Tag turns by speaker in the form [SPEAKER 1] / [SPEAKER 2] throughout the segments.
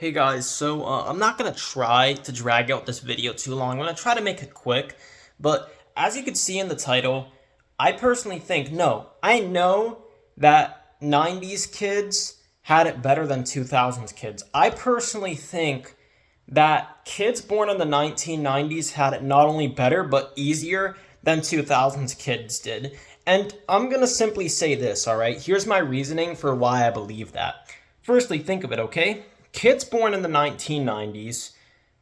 [SPEAKER 1] Hey guys, so I'm not gonna try to drag out this video too long. I'm gonna try to make it quick, but as you can see in the title, I personally think no. I know that 90s kids had it better than 2000s kids. I personally think that kids born in the 1990s had it not only better but easier than 2000s kids did. And I'm gonna simply say this, all right? Here's my reasoning for why I believe that. Firstly, think of it, okay? Kids born in the 1990s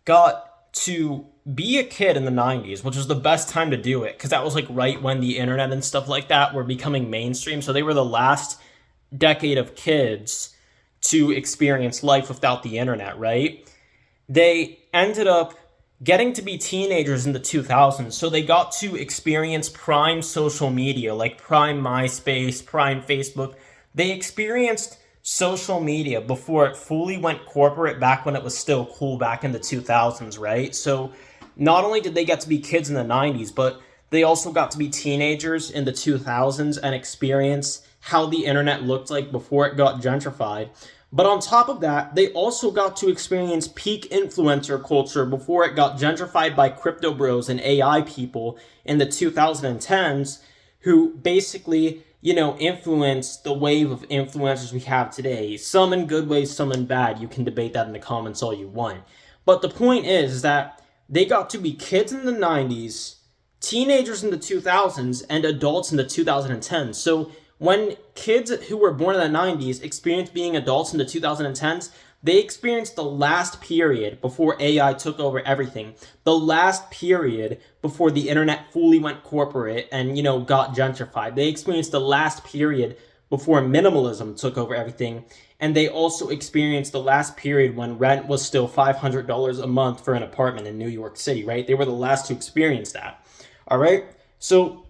[SPEAKER 1] got to be a kid in the 90s, which was the best time to do it because that was like right when the internet and stuff like that were becoming mainstream. So they were the last decade of kids to experience life without the internet, right? They ended up getting to be teenagers in the 2000s, so they got to experience prime social media like prime MySpace, prime Facebook. They experienced social media before it fully went corporate back when it was still cool back in the 2000s, right? So not only did they get to be kids in the 90s, but they also got to be teenagers in the 2000s and experience how the internet looked like before it got gentrified. But on top of that, they also got to experience peak influencer culture before it got gentrified by crypto bros and AI people in the 2010s who basically, influenced the wave of influencers we have today. Some in good ways, some in bad. You can debate that in the comments all you want. But the point is that they got to be kids in the 90s, teenagers in the 2000s, and adults in the 2010s. So when kids who were born in the 90s experienced being adults in the 2010s, they experienced the last period before AI took over everything. The last period before the internet fully went corporate and, got gentrified. They experienced the last period before minimalism took over everything. And they also experienced the last period when rent was still $500 a month for an apartment in New York City, right? They were the last to experience that. All right? So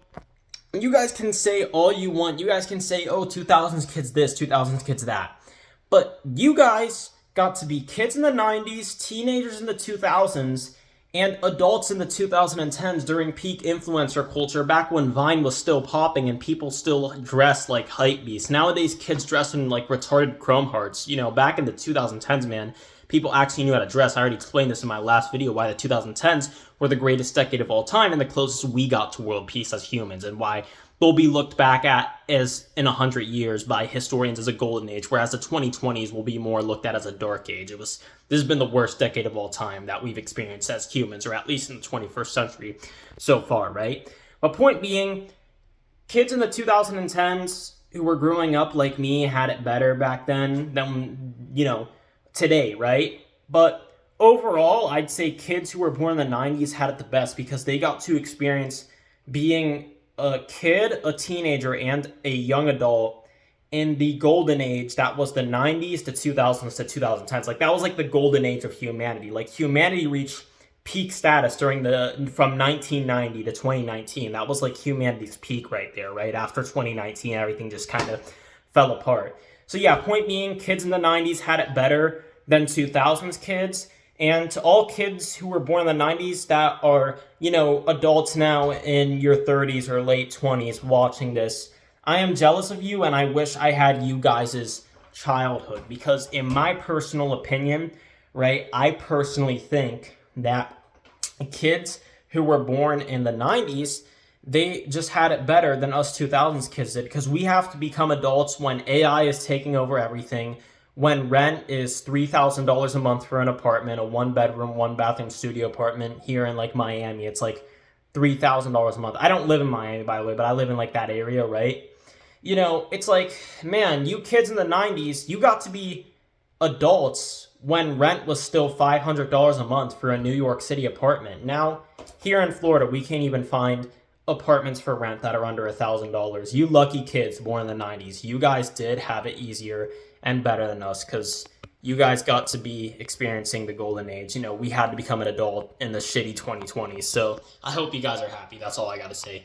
[SPEAKER 1] you guys can say all you want. You guys can say, oh, 2000s kids this, 2000s kids that. But you guys got to be kids in the 90s, teenagers in the 2000s, and adults in the 2010s during peak influencer culture back when Vine was still popping and people still dressed like hype beasts. Nowadays, kids dress in like retarded chrome hearts. Back in the 2010s, man, people actually knew how to dress. I already explained this in my last video, why the 2010s were the greatest decade of all time and the closest we got to world peace as humans, and why they'll be looked back at as in 100 years by historians as a golden age, whereas the 2020s will be more looked at as a dark age. This has been the worst decade of all time that we've experienced as humans, or at least in the 21st century so far, right? But point being, kids in the 2010s who were growing up like me had it better back then than, today, right? But overall, I'd say kids who were born in the 90s had it the best because they got to experience being a kid, a teenager, and a young adult in the golden age that was the 90s to 2000s to 2010s. Like, that was like the golden age of humanity. Like, humanity reached peak status from 1990 to 2019. That was like humanity's peak right there, right? After 2019, everything just kind of fell apart. So yeah, point being, kids in the 90s had it better than 2000s kids. And to all kids who were born in the 90s that are, adults now in your 30s or late 20s watching this, I am jealous of you and I wish I had you guys' childhood. Because in my personal opinion, right, I personally think that kids who were born in the 90s, they just had it better than us 2000s kids did. Because we have to become adults when AI is taking over everything. When rent is $3,000 a month for an apartment, a one-bedroom, one-bathroom studio apartment here in, like, Miami, it's, like, $3,000 a month. I don't live in Miami, by the way, but I live in, like, that area, right? It's like, man, you kids in the 90s, you got to be adults when rent was still $500 a month for a New York City apartment. Now, here in Florida, we can't even find apartments for rent that are under $1,000. You lucky kids born in the 90s, you guys did have it easier and better than us because you guys got to be experiencing the golden age. We had to become an adult in the shitty 2020s. So I hope you guys are happy. That's all I got to say.